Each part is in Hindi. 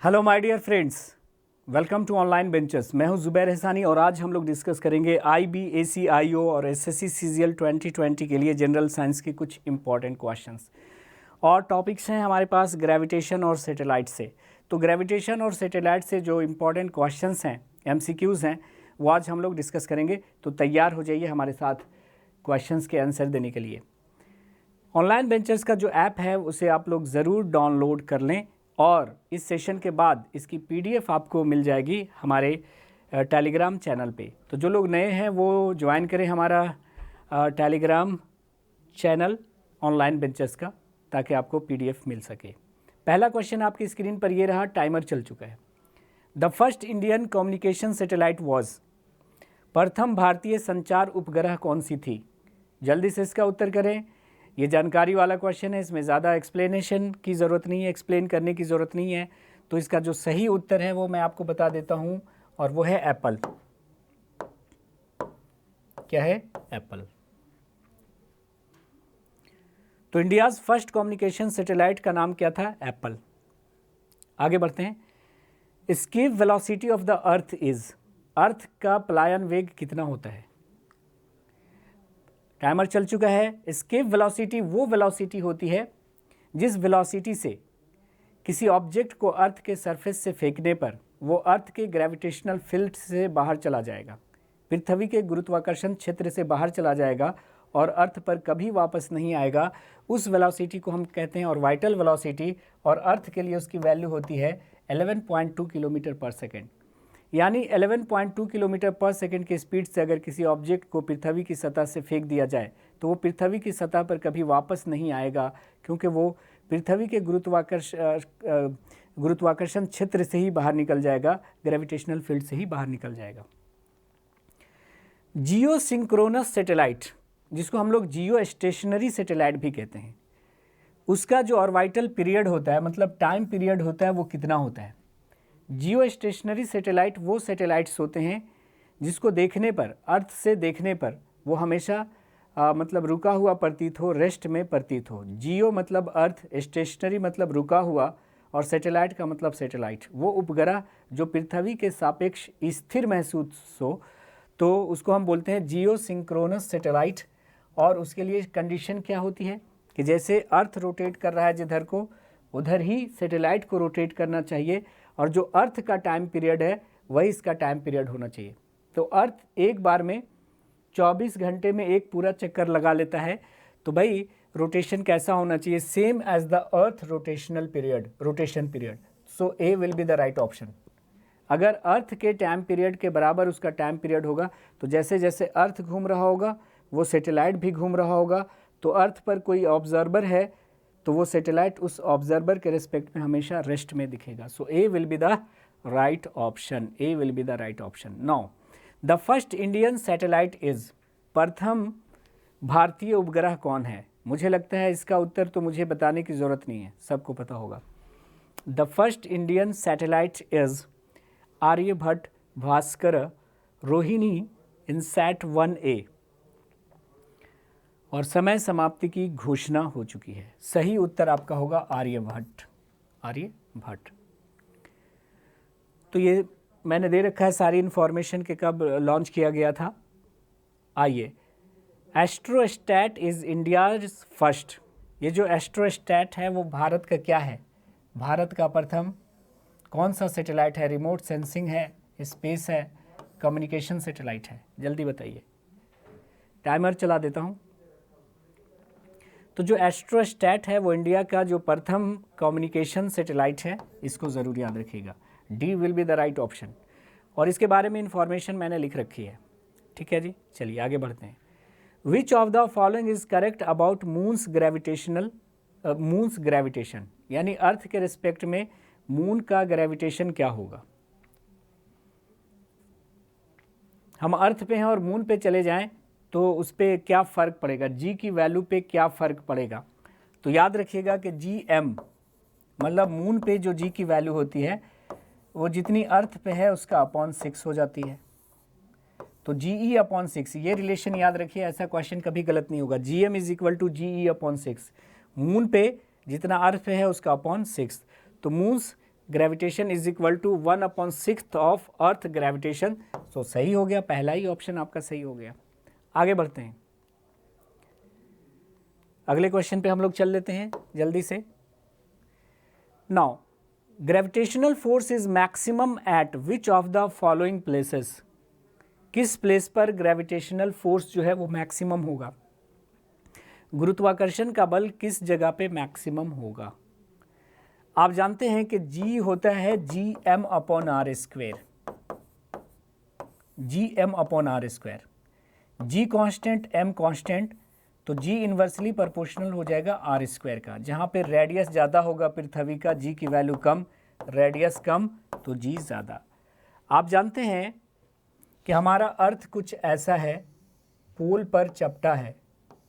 Hello my dear friends, welcome to online benches. मैं हूं ज़ुबैर एहसानी और आज हम लोग डिस्कस करेंगे IBAC-IO और SSC CGL 2020 के लिए जनरल साइंस के कुछ इंपॉर्टेंट क्वेश्चंस। और टॉपिक्स हैं हमारे पास ग्रेविटेशन और सैटेलाइट से। तो ग्रेविटेशन और सैटेलाइट से जो इम्पॉर्टेंट क्वेश्चंस हैं, MCQs हैं, वो आज हम लोग डिस्कस करेंगे। तो तैयार हो जाइए हमारे साथ क्वेश्चंस के आंसर देने के लिए। ऑनलाइन बेंचेस का जो ऐप है उसे आप लोग ज़रूर डाउनलोड कर लें और इस सेशन के बाद इसकी PDF आपको मिल जाएगी हमारे टेलीग्राम चैनल पे। तो जो लोग नए हैं वो ज्वाइन करें हमारा टेलीग्राम चैनल ऑनलाइन बेंचेस का, ताकि आपको PDF मिल सके। पहला क्वेश्चन आपकी स्क्रीन पर ये रहा, टाइमर चल चुका है। The first Indian communication satellite was, प्रथम भारतीय संचार उपग्रह कौन सी थी? जल्दी से इसका उत्तर करें। ये जानकारी वाला क्वेश्चन है, इसमें ज़्यादा एक्सप्लेनेशन की ज़रूरत नहीं है, एक्सप्लेन करने की ज़रूरत नहीं है। तो इसका जो सही उत्तर है वो मैं आपको बता देता हूँ, और वो है एप्पल। क्या है? एप्पल। तो इंडियाज़ फर्स्ट कम्युनिकेशन सैटेलाइट का नाम क्या था? एप्पल। आगे बढ़ते हैं। Escape velocity of the earth is, earth का पलायन वेग कितना होता है? टाइमर चल चुका है। एस्केप वेलोसिटी वो वेलोसिटी होती है जिस वेलोसिटी से किसी ऑब्जेक्ट को अर्थ के सरफेस से फेंकने पर वो अर्थ के ग्रेविटेशनल फील्ड से बाहर चला जाएगा, पृथ्वी के गुरुत्वाकर्षण क्षेत्र से बाहर चला जाएगा और अर्थ पर कभी वापस नहीं आएगा। उस वेलोसिटी को हम कहते हैं ऑर्बिटल वेलोसिटी, और अर्थ के लिए उसकी वैल्यू होती है 11.2 किलोमीटर पर सेकेंड। यानी 11.2 किलोमीटर पर सेकंड की स्पीड से अगर किसी ऑब्जेक्ट को पृथ्वी की सतह से फेंक दिया जाए तो वो पृथ्वी की सतह पर कभी वापस नहीं आएगा, क्योंकि वो पृथ्वी के गुरुत्वाकर्षण क्षेत्र से ही बाहर निकल जाएगा, ग्रेविटेशनल फील्ड से ही बाहर निकल जाएगा। जियो सिंक्रोनस सैटेलाइट, जिसको हम लोग जियो स्टेशनरी सैटेलाइट भी कहते हैं, उसका जो ऑर्बिटल पीरियड होता है, मतलब टाइम पीरियड होता है, वो कितना होता है? जियो स्टेशनरी सैटेलाइट वो सैटेलाइट्स होते हैं जिसको देखने पर, अर्थ से देखने पर वो हमेशा मतलब रुका हुआ प्रतीत हो, रेस्ट में प्रतीत हो। जियो मतलब अर्थ, स्टेशनरी मतलब रुका हुआ, और सैटेलाइट का मतलब सैटेलाइट, वो उपग्रह जो पृथ्वी के सापेक्ष स्थिर महसूस हो, तो उसको हम बोलते हैं जियो सिंक्रोनस सैटेलाइट। और उसके लिए कंडीशन क्या होती है कि जैसे अर्थ रोटेट कर रहा है जिधर को, उधर ही सैटेलाइट को रोटेट करना चाहिए, और जो अर्थ का टाइम पीरियड है वही इसका टाइम पीरियड होना चाहिए। तो अर्थ एक बार में 24 घंटे में एक पूरा चक्कर लगा लेता है, तो भाई रोटेशन कैसा होना चाहिए? Same as the earth rotational period, rotation period. So A will be the right option. अगर अर्थ के टाइम पीरियड के बराबर उसका टाइम पीरियड होगा, तो जैसे जैसे अर्थ घूम रहा होगा वो सैटेलाइट भी घूम रहा होगा, तो अर्थ पर कोई ऑब्जर्वर है तो वो सैटेलाइट उस ऑब्जर्वर के रिस्पेक्ट में हमेशा रेस्ट में दिखेगा। So A will be the right option. A will be the right option. Now the first Indian satellite is, प्रथम भारतीय उपग्रह कौन है? मुझे लगता है इसका उत्तर तो मुझे बताने की ज़रूरत नहीं है, सबको पता होगा। The first Indian satellite is Aryabhata Bhaskara Rohini INSAT 1A, और समय समाप्ति की घोषणा हो चुकी है। सही उत्तर आपका होगा आर्यभट्ट, आर्यभट्ट। तो ये मैंने दे रखा है सारी इन्फॉर्मेशन के कब लॉन्च किया गया था। आइए, एस्ट्रोस्टैट इज़ इंडियाज फर्स्ट, ये जो एस्ट्रोस्टैट है वो भारत का क्या है? भारत का प्रथम कौन सा सैटेलाइट है? रिमोट सेंसिंग है, स्पेस है, कम्युनिकेशन सैटेलाइट है? जल्दी बताइए। टाइमर चला देता हूँ। तो जो एस्ट्रोस्टैट है वो इंडिया का जो प्रथम कम्युनिकेशन सैटेलाइट है, इसको ज़रूर याद रखिएगा। D will be the right option, और इसके बारे में इंफॉर्मेशन मैंने लिख रखी है। ठीक है जी, चलिए आगे बढ़ते हैं। Which of the following is correct about moons gravitation, यानी अर्थ के रिस्पेक्ट में मून का ग्रेविटेशन क्या होगा? हम अर्थ पे हैं और मून पे चले जाएं तो उस पर क्या फ़र्क पड़ेगा? जी की वैल्यू पे क्या फ़र्क पड़ेगा? तो याद रखिएगा कि GM मतलब मून पे जो जी की वैल्यू होती है वो जितनी अर्थ पे है उसका अपॉन 6 हो जाती है। तो GE/6, ये रिलेशन याद रखिए, ऐसा क्वेश्चन कभी गलत नहीं होगा। GM is equal to GE/6। Moon पे जितना अर्थ पे है उसका अपॉन 6। तो moon's gravitation is equal to 1/6 of earth gravitation. So सही हो गया, पहला ही ऑप्शन आपका सही हो गया। आगे बढ़ते हैं, अगले क्वेश्चन पे हम लोग चल लेते हैं जल्दी से। Now gravitational force is maximum eight which of the following places. किस प्लेस पर ग्रेविटेशनल फोर्स जो है वो मैक्सिमम होगा, गुरुत्वाकर्षण का बल किस जगह पे मैक्सिमम होगा। आप जानते हैं कि G होता है Gm/r², Gm/r², G constant, M constant, तो G इन्वर्सली प्रोपोर्शनल हो जाएगा r² का। जहाँ पे रेडियस ज़्यादा होगा पृथ्वी का, G की वैल्यू कम, रेडियस कम तो G ज़्यादा। आप जानते हैं कि हमारा अर्थ कुछ ऐसा है, पोल पर चपटा है,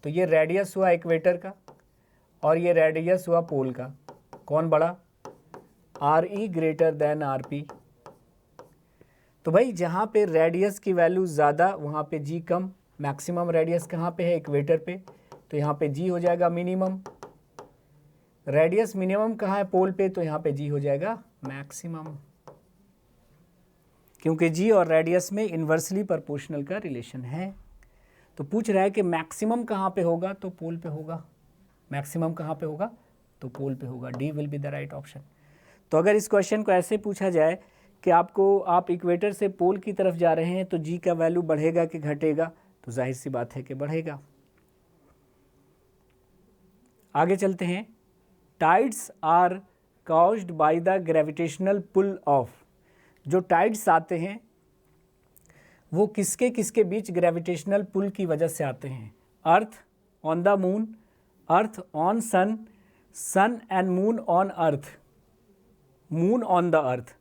तो ये रेडियस हुआ इक्वेटर का और ये रेडियस हुआ पोल का। कौन बड़ा, RE ग्रेटर देन RP। तो भाई जहाँ पे रेडियस की वैल्यू ज़्यादा वहाँ पे G कम। मैक्सिमम रेडियस कहाँ पे है, इक्वेटर पे, तो यहाँ पे G हो जाएगा मिनिमम। रेडियस मिनिमम कहाँ है, पोल पे, तो यहाँ पे G हो जाएगा मैक्सिमम, क्योंकि G और रेडियस में इन्वर्सली प्रोपोर्शनल का रिलेशन है। तो पूछ रहा है कि मैक्सिमम कहाँ पे होगा, तो पोल पे होगा। मैक्सिमम कहाँ पे होगा, तो पोल पे होगा। D will be the right option. तो अगर इस क्वेश्चन को ऐसे पूछा जाए कि आप इक्वेटर से पोल की तरफ जा रहे हैं तो G का वैल्यू बढ़ेगा कि घटेगा, तो जाहिर सी बात है कि बढ़ेगा। आगे चलते हैं। Tides are caused by the gravitational pull of. जो टाइड्स आते हैं वो किसके किसके बीच ग्रेविटेशनल पुल की वजह से आते हैं। Earth on the moon, earth on sun, sun and moon on earth, moon on the earth.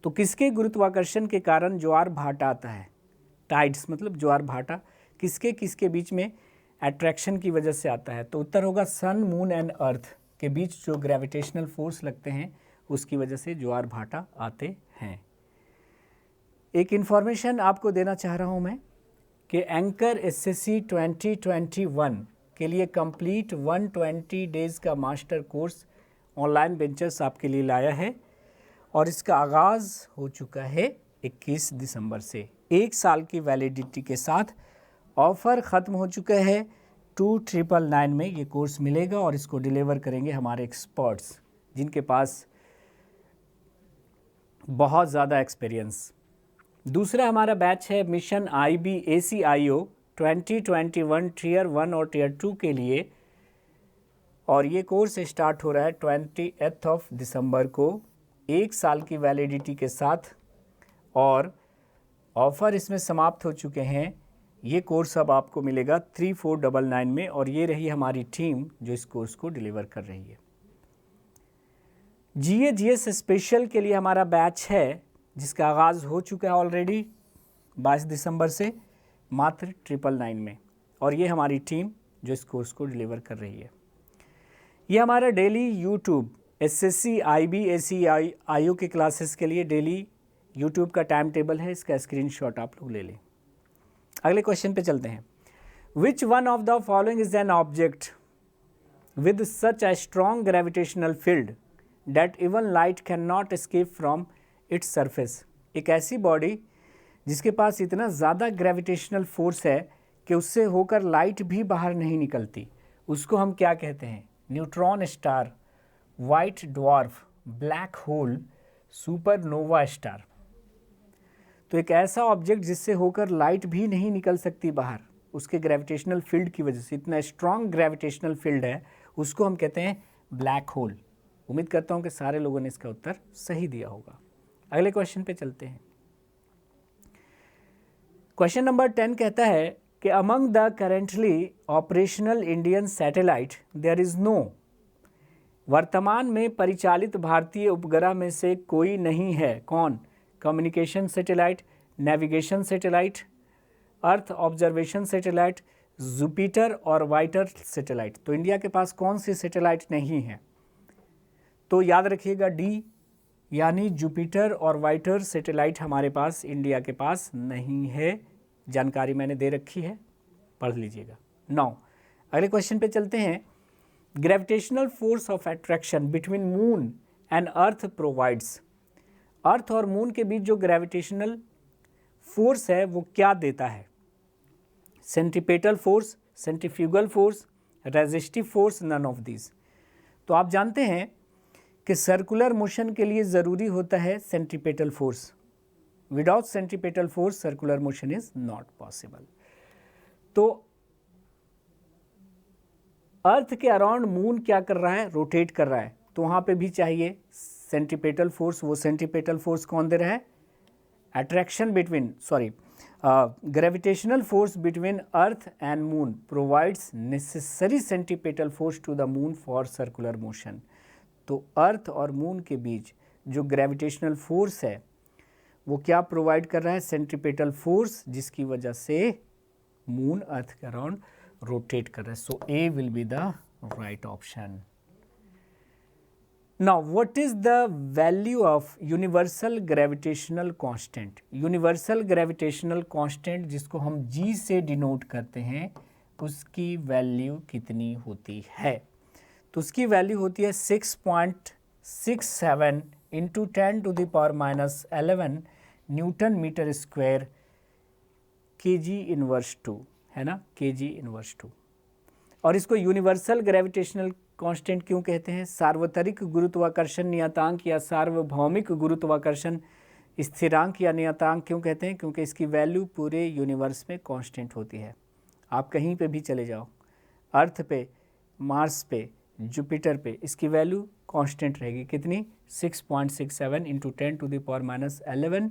तो किसके गुरुत्वाकर्षण के कारण ज्वार भाटा आता है। टाइड्स मतलब ज्वार भाटा किसके किसके बीच में अट्रैक्शन की वजह से आता है, तो उत्तर होगा सन, मून एंड अर्थ के बीच जो ग्रेविटेशनल फोर्स लगते हैं उसकी वजह से ज्वार भाटा आते हैं। एक इन्फॉर्मेशन आपको देना चाह रहा हूं मैं कि एंकर SSC 2021 के लिए कंप्लीट 120 डेज़ का मास्टर कोर्स ऑनलाइन बेंचर्स आपके लिए लाया है और इसका आगाज़ हो चुका है 21 दिसंबर से। 1 साल की वैलिडिटी के साथ ऑफ़र ख़त्म हो चुका है। 2999 में ये कोर्स मिलेगा और इसको डिलीवर करेंगे हमारे एक्सपर्ट्स जिनके पास बहुत ज़्यादा एक्सपीरियंस। दूसरा हमारा बैच है मिशन IB/ACIO 2021 टियर 1 और टियर 2 के लिए, और ये कोर्स स्टार्ट हो रहा है 28 दिसंबर को 1 साल की वैलिडिटी के साथ, और ऑफ़र इसमें समाप्त हो चुके हैं। ये कोर्स अब आपको मिलेगा 3499 में, और ये रही हमारी टीम जो इस कोर्स को डिलीवर कर रही है। GS स्पेशल के लिए हमारा बैच है जिसका आगाज़ हो चुका है ऑलरेडी 22 दिसंबर से, मात्र 999 में, और ये हमारी टीम जो इस कोर्स को डिलीवर कर रही है। ये हमारा डेली यूट्यूब SSC IB/ACIO के क्लासेस के लिए डेली यूट्यूब का टाइम टेबल है, इसका स्क्रीनशॉट आप लोग ले लें। अगले क्वेश्चन पे चलते हैं। Which one of the following is an object with such a strong gravitational field that even light can not escape from its surface. एक ऐसी बॉडी जिसके पास इतना ज़्यादा ग्रेविटेशनल फोर्स है कि उससे होकर लाइट भी बाहर नहीं निकलती, उसको हम क्या कहते हैं। Neutron star, white dwarf, black hole, supernova star. तो एक ऐसा ऑब्जेक्ट जिससे होकर लाइट भी नहीं निकल सकती बाहर, उसके ग्रेविटेशनल फील्ड की वजह से, इतना स्ट्रॉन्ग ग्रेविटेशनल फील्ड है, उसको हम कहते हैं ब्लैक होल। उम्मीद करता हूं कि सारे लोगों ने इसका उत्तर सही दिया होगा। अगले क्वेश्चन पे चलते हैं। क्वेश्चन नंबर 10 कहता है कि among the currently operational Indian satellite there is no. वर्तमान में परिचालित भारतीय उपग्रह में से कोई नहीं है। कौन? Communication satellite, navigation satellite, earth observation satellite, Jupiter और वाइटर सैटेलाइट। तो इंडिया के पास कौन सी सैटेलाइट नहीं है? तो याद रखिएगा डी, यानी जुपिटर और वाइटर सैटेलाइट हमारे पास इंडिया के पास नहीं है। जानकारी मैंने दे रखी है, पढ़ लीजिएगा। 9 अगले क्वेश्चन पे चलते हैं। Gravitational force of attraction between moon and earth provides. Earth और मून के बीच जो ग्रेविटेशनल फोर्स है वो क्या देता है? Centripetal force, centrifugal force, resistive force, none of this. तो आप जानते हैं कि सर्कुलर मोशन के लिए ज़रूरी होता है centripetal force. Without centripetal force circular motion is not possible. तो अर्थ के अराउंड मून क्या कर रहा है? रोटेट कर रहा है। तो वहाँ पे भी चाहिए सेंट्रीपेटल फोर्स। वो सेंट्रीपेटल फोर्स कौन दे रहा है? Attraction between gravitational force between earth and moon provides necessary centripetal force to the moon for circular motion. तो अर्थ और मून के बीच जो ग्रेविटेशनल फोर्स है वो क्या प्रोवाइड कर रहा है? सेंट्रीपेटल फोर्स, जिसकी वजह से मून अर्थ के अराउंड रोटेट कर रहा है। So A will be the right option. Now what is the value of universal gravitational constant? Universal gravitational constant जिसको हम जी से डिनोट करते हैं, उसकी वैल्यू कितनी होती है? तो उसकी वैल्यू होती है 6.67 into 10⁻⁻11 Newton metre square kg⁻², है ना, kg⁻²। और इसको यूनिवर्सल ग्रेविटेशनल कांस्टेंट क्यों कहते हैं? सार्वत्रिक गुरुत्वाकर्षण नियतांक या सार्वभौमिक गुरुत्वाकर्षण स्थिरांक या नियतांक क्यों कहते हैं? क्योंकि इसकी वैल्यू पूरे यूनिवर्स में कांस्टेंट होती है। आप कहीं पे भी चले जाओ, अर्थ पे, मार्स पे, जुपिटर पे, इसकी वैल्यू कांस्टेंट रहेगी। कितनी? 6.67 into 10⁻11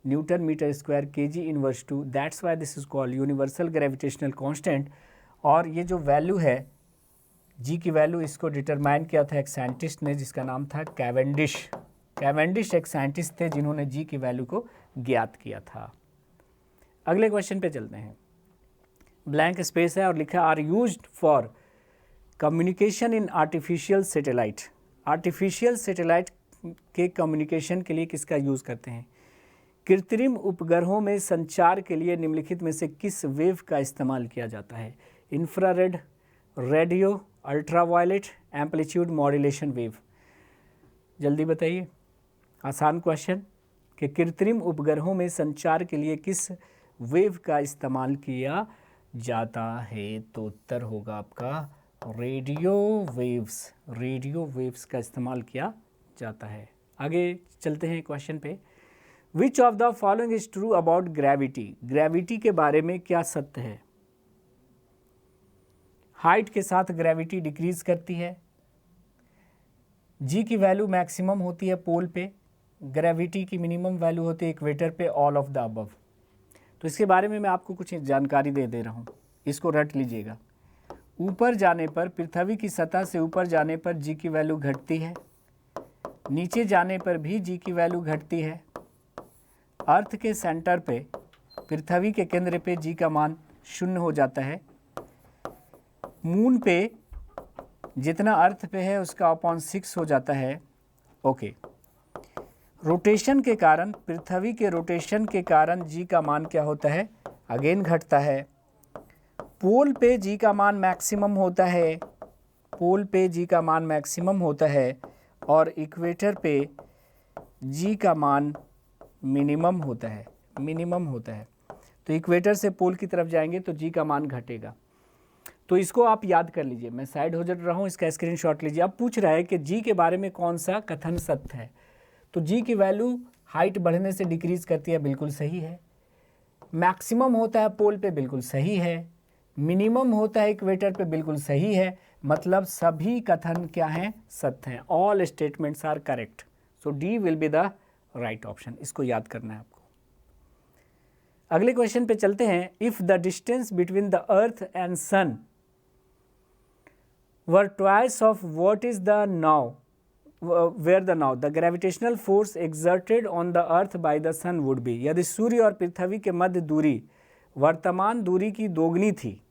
newton metre square kg⁻²। That's why this is called universal gravitational constant. और ये जो वैल्यू है जी की वैल्यू, इसको डिटरमाइन किया था एक साइंटिस्ट ने जिसका नाम था कैवेंडिश। कैवेंडिश एक साइंटिस्ट थे जिन्होंने जी की वैल्यू को ज्ञात किया था। अगले क्वेश्चन पे चलते हैं। ब्लैंक स्पेस है और लिखा are used for communication in artificial satellite. Artificial satellite के कम्युनिकेशन के लिए किसका यूज़ करते हैं? कृत्रिम उपग्रहों में संचार के लिए निम्नलिखित में से किस वेव का इस्तेमाल किया जाता है? Infrared, radio, ultraviolet, amplitude modulation wave. जल्दी बताइए, आसान क्वेश्चन कि कृत्रिम उपग्रहों में संचार के लिए किस वेव का इस्तेमाल किया जाता है? तो उत्तर होगा आपका रेडियो वेव्स। रेडियो वेव्स का इस्तेमाल किया जाता है। आगे चलते हैं क्वेश्चन पे। Which of the following is true about gravity? Gravity के बारे में क्या सत्य है? हाइट के साथ ग्रेविटी डिक्रीज करती है। जी की वैल्यू मैक्सिमम होती है पोल पे, ग्रेविटी की मिनिमम वैल्यू होती है इक्वेटर पे, ऑल ऑफ द अबव। तो इसके बारे में मैं आपको कुछ जानकारी दे रहा हूँ, इसको रट लीजिएगा। ऊपर जाने पर, पृथ्वी की सतह से ऊपर जाने पर जी की वैल्यू घटती है, नीचे जाने पर भी जी की वैल्यू घटती है। अर्थ के सेंटर पे, पृथ्वी के केंद्र पे जी का मान 0 हो जाता है। मून पे जितना अर्थ पे है उसका अपॉन 6 हो जाता है। ओके। रोटेशन के कारण, पृथ्वी के रोटेशन के कारण जी का मान क्या होता है? अगेन घटता है। पोल पे जी का मान मैक्सिमम होता है, पोल पे जी का मान मैक्सिमम होता है और इक्वेटर पे जी का मान मिनिमम होता है, मिनिमम होता है। तो इक्वेटर से पोल की तरफ जाएंगे तो जी का मान घटेगा। तो इसको आप याद कर लीजिए, मैं साइड हो जा रहा हूँ, इसका स्क्रीनशॉट लीजिए। अब पूछ रहा है कि जी के बारे में कौन सा कथन सत्य है। तो जी की वैल्यू हाइट बढ़ने से डिक्रीज करती है, बिल्कुल सही है। मैक्सिमम होता है पोल पे, बिल्कुल सही है। मिनिमम होता है इक्वेटर पे, बिल्कुल सही है। मतलब सभी कथन क्या हैं? सत्य हैं। All statements are correct. So D will be the right option. इसको याद करना है आपको। अगले क्वेश्चन पे चलते हैं। If the distance between the earth and sun were twice of what is the now where the now the gravitational force exerted on the earth by the sun would be. यदि सूर्य और पृथ्वी के मध्य दूरी वर्तमान दूरी की दोगुनी थी,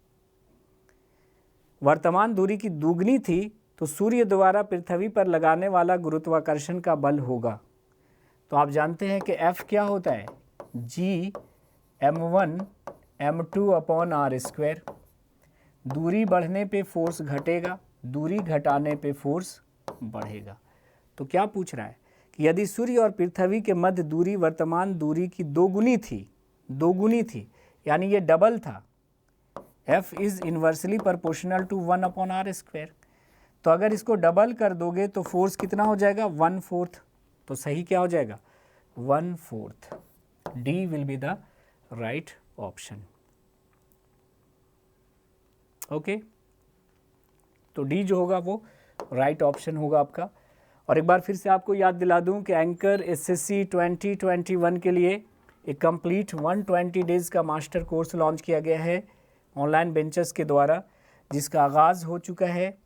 वर्तमान दूरी की दोगुनी थी, तो सूर्य द्वारा पृथ्वी पर लगाने वाला गुरुत्वाकर्षण का बल होगा। तो आप जानते हैं कि F क्या होता है? G m1 m2 upon r square. दूरी बढ़ने पे फोर्स घटेगा, दूरी घटाने पे फोर्स बढ़ेगा। तो क्या पूछ रहा है कि यदि सूर्य और पृथ्वी के मध्य दूरी वर्तमान दूरी की दोगुनी थी, यानी ये डबल था, F is inversely proportional to 1/r²। तो अगर इसको डबल कर दोगे तो फोर्स कितना हो जाएगा, 1/4। तो सही क्या हो जाएगा, 1/4। D will be the right option. Okay, तो डी जो होगा वो राइट ऑप्शन होगा आपका। और एक बार फिर से आपको याद दिला दूं कि एंकर एसएससी 2021 के लिए एक कंप्लीट 120 डेज़ का मास्टर कोर्स लॉन्च किया गया है ऑनलाइन बेंचेस के द्वारा, जिसका आगाज़ हो चुका है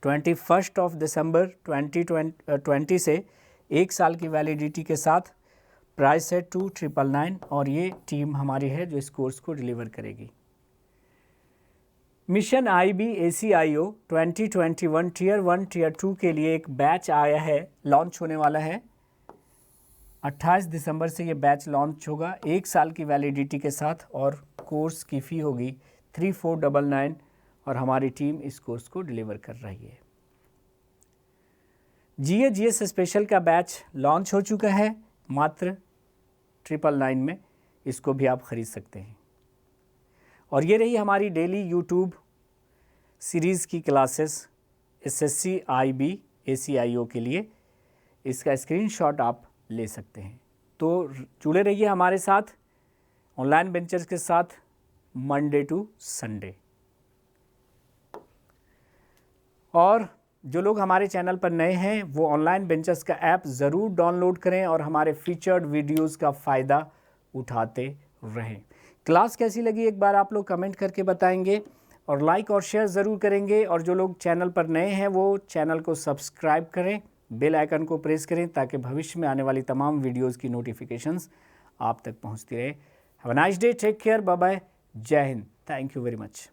21 दिसंबर 2020 से 1 साल की वैलिडिटी के साथ। प्राइस है 2,999 और ये टीम हमारी है जो इस कोर्स को डिलीवर करेगी। मिशन IBACIO 2021 टियर 1 टियर 2 के लिए एक बैच आया है, लॉन्च होने वाला है 28 दिसंबर से ये बैच लॉन्च होगा 1 साल की वैलिडिटी के साथ, और कोर्स की फ़ी होगी 3,499 और हमारी टीम इस कोर्स को डिलीवर कर रही है। GS स्पेशल का बैच लॉन्च हो चुका है मात्र 999 में, इसको भी आप ख़रीद सकते हैं। और ये रही हमारी डेली यूट्यूब सीरीज़ की क्लासेस SSC IBACIO के लिए, इसका स्क्रीनशॉट आप ले सकते हैं। तो जुड़े रहिए हमारे साथ ऑनलाइन बेंचर्स के साथ मंडे टू संडे। और जो लोग हमारे चैनल पर नए हैं वो ऑनलाइन बेंचर्स का ऐप ज़रूर डाउनलोड करें और हमारे फीचर्ड वीडियोस का फ़ायदा उठाते रहें। क्लास कैसी लगी एक बार आप लोग कमेंट करके बताएंगे और लाइक और शेयर ज़रूर करेंगे। और जो लोग चैनल पर नए हैं वो चैनल को सब्सक्राइब करें, बेल आइकन को प्रेस करें ताकि भविष्य में आने वाली तमाम वीडियोज़ की नोटिफिकेशंस आप तक पहुँचती रहे। Have a nice day, take care, bye bye, जय हिंद, थैंक यू वेरी मच।